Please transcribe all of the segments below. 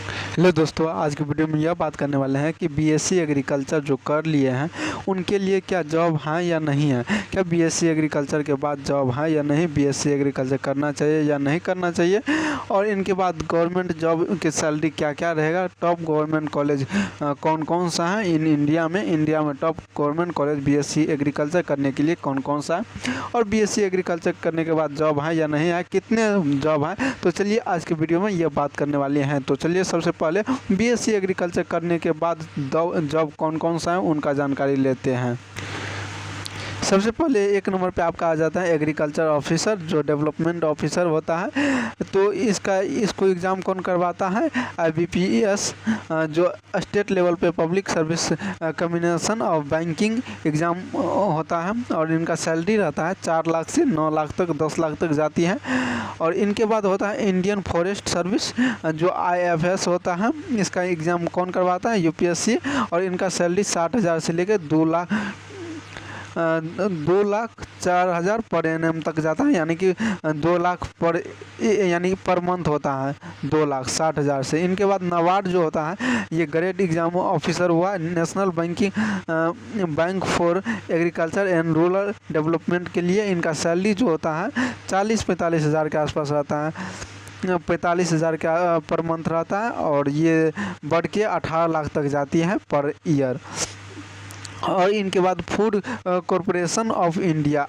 Hello दोस्तों, आज की वीडियो में यह बात करने वाले हैं कि बीएससी एग्रीकल्चर जो कर लिए हैं उनके लिए क्या जॉब है या नहीं है। क्या बीएससी एग्रीकल्चर के बाद जॉब है या नहीं, बीएससी एग्रीकल्चर करना चाहिए या नहीं करना चाहिए, और इनके बाद गवर्नमेंट जॉब की सैलरी क्या क्या रहेगा। टॉप गवर्नमेंट कॉलेज कौन कौन सा है इंडिया में top government college BSc agriculture करने के लिए कौन कौन सा है, और बीएससी एग्रीकल्चर करने के बाद जॉब है या नहीं है, कितने जॉब है। तो चलिए आज के वीडियो में ये बात करने वाले हैं। तो चलिए सबसे पहले बीएससी एग्रीकल्चर करने के बाद जॉब कौन कौन सा है उनका जानकारी लेते हैं। सबसे पहले एक नंबर पे आपका आ जाता है एग्रीकल्चर ऑफिसर, जो डेवलपमेंट ऑफिसर होता है। तो इसको एग्ज़ाम कौन करवाता है, IBPS, जो स्टेट लेवल पे पब्लिक सर्विस कम्बिनेशन और बैंकिंग एग्ज़ाम होता है। और इनका सैलरी रहता है 4 लाख से 9 लाख तक, 10 लाख तक जाती है। और इनके बाद होता है इंडियन फॉरेस्ट सर्विस, जो IFS होता है। इसका एग्ज़ाम कौन करवाता है, UPSC। और इनका सैलरी 60,000 से लेकर 2,04,000 पर एनएम तक जाता है, यानी कि 2 लाख पर मंथ होता है 2,60,000 से। इनके बाद नाबार्ड जो होता है, ये ग्रेड एग्जाम ऑफिसर हुआ, national bank for agriculture and rural development के लिए। इनका सैलरी जो होता है 40-45 हज़ार के आसपास रहता है, 45,000 का पर मंथ रहता है। और ये बढ़ के 18 लाख तक जाती है पर ईयर। और इनके बाद food corporation of India,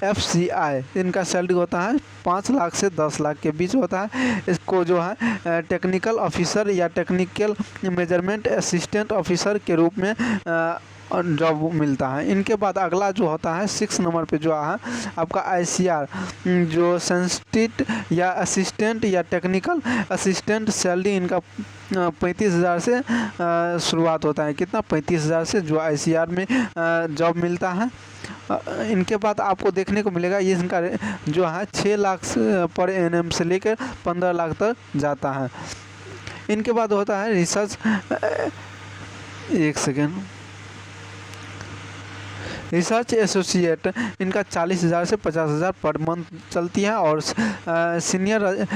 FCI, इनका सैलरी होता है 5 लाख से 10 लाख के बीच होता है। इसको जो है टेक्निकल ऑफिसर या टेक्निकल मेजरमेंट असिस्टेंट ऑफिसर के रूप में जॉब मिलता है। इनके बाद अगला जो होता है 6 नंबर पे जो है आपका ICR, जो सेंसिटिव या असिस्टेंट या टेक्निकल असिस्टेंट। सैलरी इनका 35,000 से शुरुआत होता है। कितना, 35,000 से जो ICR में जॉब मिलता है। इनके बाद आपको देखने को मिलेगा ये इनका जो है 6 लाख पर एनएम से लेकर 15 लाख तक जाता है। इनके बाद होता है रिसर्च, एक सेकेंड, रिसर्च एसोसिएट। इनका 40,000 से 50,000 पर मंथ चलती है। और सीनियर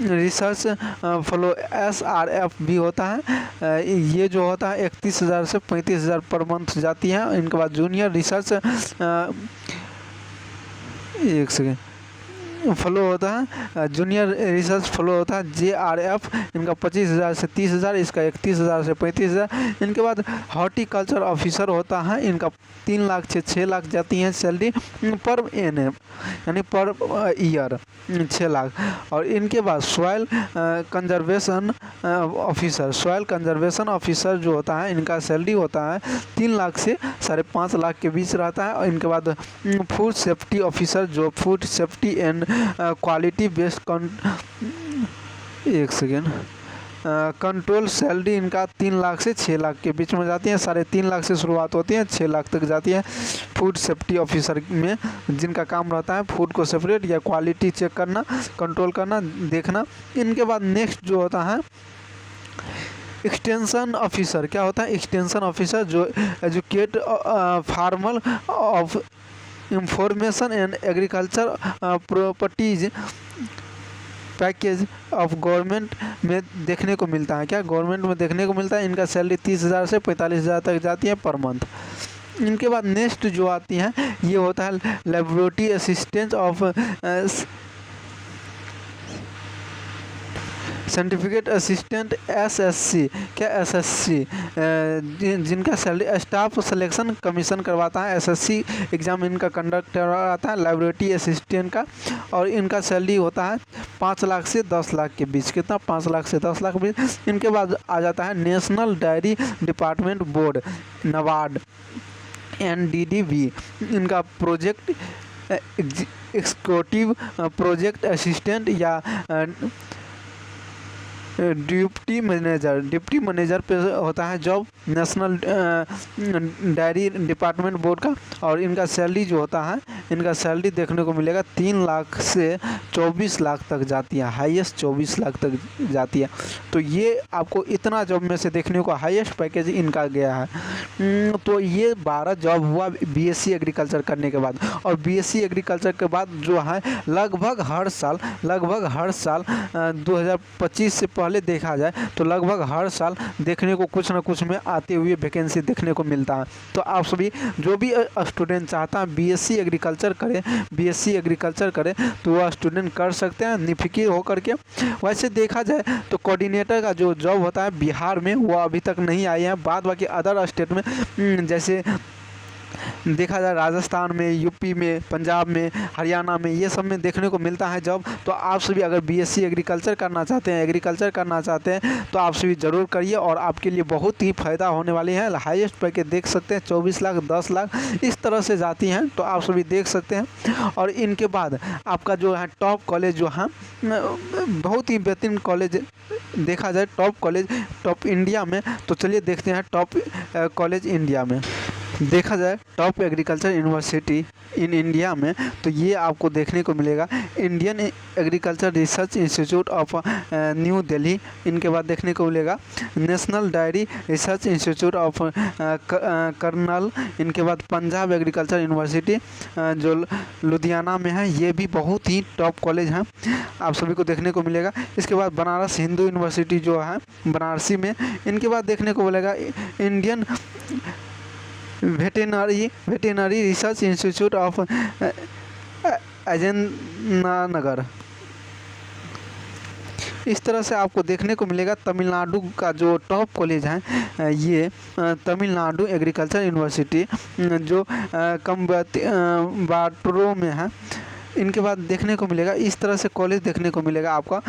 रिसर्च फेलो SRF भी होता है। ये जो होता है 31,000 से 35,000 पर मंथ जाती है। इनके बाद जूनियर रिसर्च एक सेकेंड फेलो होता है, जूनियर रिसर्च फेलो होता है JRF। इनका 25,000 से 30,000, इसका 31,000 से 35,000। इनके बाद हॉर्टिकल्चर ऑफिसर होता है। इनका 3 लाख से 6 लाख जाती है सैलरी पर एनएम, यानी पर ईयर 6 लाख। और इनके बाद सॉइल कंजर्वेशन ऑफिसर जो होता है, इनका सैलरी होता है 3 लाख से 5.5 लाख के बीच रहता है। और इनके बाद फूड सेफ्टी ऑफिसर, जो food safety and quality based control, salary इनका 3 लाख से 6 लाख के बीच में जाती है। 3.5 लाख से शुरुआत होती है, 6 लाख तक जाती है। फूड सेफ्टी ऑफिसर में जिनका काम रहता है फूड को सेपरेट या क्वालिटी चेक करना, कंट्रोल करना, देखना। इनके बाद नेक्स्ट जो होता है एक्सटेंशन ऑफिसर। क्या होता है एक्सटेंशन ऑफिसर, जो educate farmer of information and agriculture properties package of government में देखने को मिलता है। क्या गवर्नमेंट में देखने को मिलता है। इनका सैलरी 30,000 से 45,000 तक जाती है पर मंथ। इनके बाद नेक्स्ट जो आती है ये होता है laboratory assistant of certificate assistant SSC। क्या SSC, जिनका सैलरी स्टाफ सिलेक्शन कमीशन करवाता है। SSC एग्ज़ाम इनका कंडक्ट करवाता है लेबोरेटरी असिस्टेंट का। और इनका सैलरी होता है 5 लाख से 10 लाख के बीच। कितना, 5 लाख से 10 लाख के बीच। इनके बाद आ जाता है national diary department board, NABARD, NDDB। इनका प्रोजेक्ट एग्जीक्यूटिव प्रोजेक्ट असिस्टेंट या डिप्टी मैनेजर पे होता है job, national diary department board का। और इनका सैलरी जो होता है, इनका सैलरी देखने को मिलेगा 3 लाख से 24 लाख तक जाती है, हाईएस्ट 24 लाख तक जाती है। तो ये आपको इतना जॉब में से देखने को हाईएस्ट पैकेज इनका गया है। तो ये 12 जॉब हुआ बीएससी एग्रीकल्चर करने के बाद। और बीएससी एग्रीकल्चर के बाद जो है लगभग हर साल 2025 से पहले देखा जाए तो लगभग हर साल देखने को कुछ ना कुछ में आते हुए वैकेंसी देखने को मिलता है। तो आप सभी जो भी स्टूडेंट चाहता है बीएससी एग्रीकल्चर करे तो वह स्टूडेंट कर सकते हैं निफिकी होकर के। वैसे देखा जाए तो कोऑर्डिनेटर का जो जॉब होता है बिहार में वो अभी तक नहीं आए हैं, बाद बाकी अदर स्टेट में जैसे देखा जाए राजस्थान में, यूपी में, पंजाब में, हरियाणा में, ये सब में देखने को मिलता है जॉब। तो आप सभी अगर बीएससी एग्रीकल्चर करना चाहते हैं तो आप सभी ज़रूर करिए और आपके लिए बहुत ही फ़ायदा होने वाली है। हाईएस्ट पैकेज देख सकते हैं 24 लाख 10 लाख इस तरह से जाती हैं, तो आप सभी देख सकते हैं। और इनके बाद आपका जो है टॉप कॉलेज जो है बहुत ही बेहतरीन कॉलेज देखा जाए, टॉप इंडिया में। तो चलिए देखते हैं टॉप कॉलेज इंडिया में। देखा जाए top agriculture university in India में तो ये आपको देखने को मिलेगा Indian agriculture research institute of new Delhi. इनके बाद देखने को मिलेगा national dairy research institute of Karnal. इनके बाद पंजाब एग्रीकल्चर यूनिवर्सिटी जो लुधियाना में है, ये भी बहुत ही टॉप कॉलेज हैं, आप सभी को देखने को मिलेगा। इसके बाद बनारस हिंदू यूनिवर्सिटी जो है बनारसी में। इनके बाद देखने को मिलेगा Indian veterinary research institute of Ajaynagar. इस तरह से आपको देखने को मिलेगा। तमिलनाडु का जो टॉप कॉलेज है ये तमिलनाडु एग्रीकल्चर यूनिवर्सिटी जो कम्बाटूर में है। इनके बाद देखने को मिलेगा इस तरह से कॉलेज देखने को मिलेगा आपका।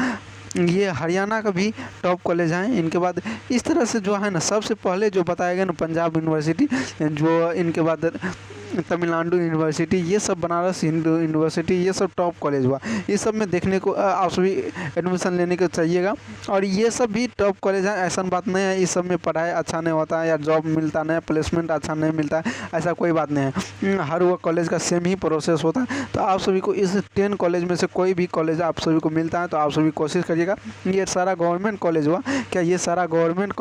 ये हरियाणा का भी टॉप कॉलेज है। इनके बाद इस तरह से जो है ना सबसे पहले जो बताया गया ना पंजाब यूनिवर्सिटी, जो इनके बाद तमिलनाडु यूनिवर्सिटी, ये सब बनारस हिंदू यूनिवर्सिटी, ये सब टॉप कॉलेज हुआ। ये सब में देखने को आप सभी एडमिशन लेने को चाहिएगा। और ये सब भी टॉप कॉलेज है, ऐसा बात नहीं है इस सब में पढ़ाई अच्छा नहीं होता है या जॉब मिलता नहीं, प्लेसमेंट अच्छा नहीं मिलता है, ऐसा कोई बात नहीं है। हर वो कॉलेज का सेम ही प्रोसेस होता है। तो आप सभी को इस 10 कॉलेज में से कोई भी कॉलेज आप सभी को मिलता है तो आप सभी कोशिश करिएगा। ये सारा गवर्नमेंट कॉलेज हुआ क्या? ये सारा गवर्नमेंट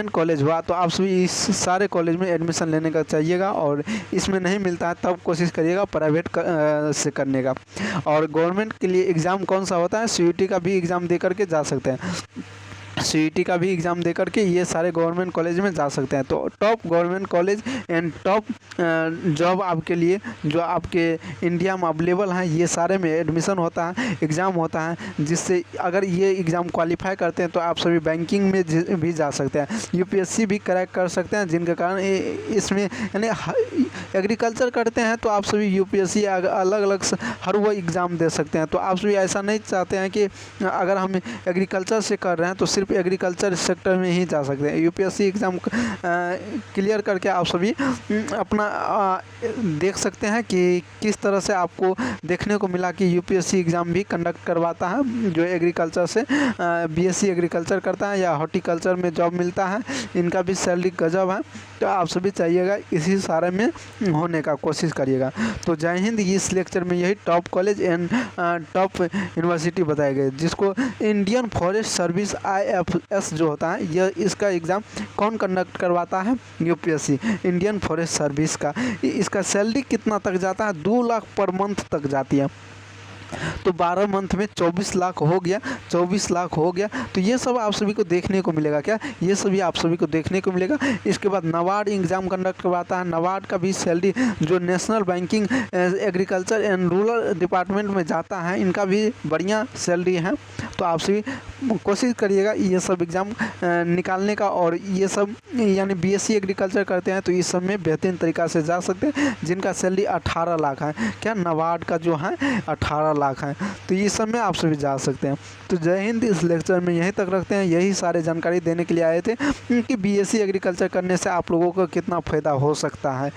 कॉलेज हुआ तो आप सभी इस सारे कॉलेज में एडमिशन लेने का चाहिएगा। और इसमें नहीं मिलता है तब कोशिश करिएगा प्राइवेट से करने का। और गवर्नमेंट के लिए एग्ज़ाम कौन सा होता है? सीयूईटी का भी एग्ज़ाम दे करके जा सकते हैं, सीईटी का भी एग्ज़ाम दे करके ये सारे गवर्नमेंट कॉलेज में जा सकते हैं। तो top government college and top job आपके लिए जो आपके इंडिया में अवेलेबल हैं, ये सारे में एडमिशन होता है, एग्ज़ाम होता है, जिससे अगर ये एग्ज़ाम क्वालिफाई करते हैं तो आप सभी बैंकिंग में भी जा सकते हैं, यूपीएससी भी क्रैक कर सकते हैं, जिनके कारण इसमें यानी एग्रीकल्चर करते हैं तो आप सभी यूपीएससी अलग अलग हर वो एग्ज़ाम दे सकते हैं। तो आप सभी ऐसा नहीं चाहते हैं कि अगर हम एग्रीकल्चर से कर रहे हैं तो सिर्फ एग्रीकल्चर सेक्टर में ही जा सकते हैं। यूपीएससी एग्ज़ाम क्लियर करके आप सभी अपना देख सकते हैं कि किस तरह से आपको देखने को मिला कि यूपीएससी एग्ज़ाम भी कंडक्ट करवाता है जो एग्रीकल्चर से बीएससी एग्रीकल्चर करता है या हॉर्टिकल्चर में जॉब मिलता है, इनका भी सैलरी गजब है। तो आप सभी चाहिएगा इसी सारे में होने का कोशिश करिएगा। तो जय हिंद। इस लेक्चर में यही top college and top university बताए गए, जिसको इंडियन फॉरेस्ट सर्विस IFS जो होता है यह इसका एग्ज़ाम कौन कंडक्ट करवाता है? यूपीएससी, इंडियन फॉरेस्ट सर्विस का। इसका सैलरी कितना तक जाता है? 2 लाख पर मंथ तक जाती है। तो 12 मंथ में 24 लाख हो गया, 24 लाख हो गया। तो ये सब आप सभी को देखने को मिलेगा क्या? ये सभी आप सभी को देखने को मिलेगा। इसके बाद नाबार्ड एग्ज़ाम कंडक्ट करवाता है, नाबार्ड का भी सैलरी जो national banking agriculture and rural department में जाता है, इनका भी बढ़िया सैलरी है। तो आप सभी कोशिश करिएगा ये सब एग्ज़ाम निकालने का। और ये सब यानी बीएससी एग्रीकल्चर करते हैं तो इस सब में बेहतरीन तरीक़ा से जा सकते हैं, जिनका सैलरी 18 लाख है। क्या नाबार्ड का जो है 18 लाख है, तो ये सब में आप सभी जा सकते हैं। तो जय हिंद। इस लेक्चर में यहीं तक रखते हैं। यही सारे जानकारी देने के लिए आए थे कि बीएससी एग्रीकल्चर करने से आप लोगों को कितना फ़ायदा हो सकता है।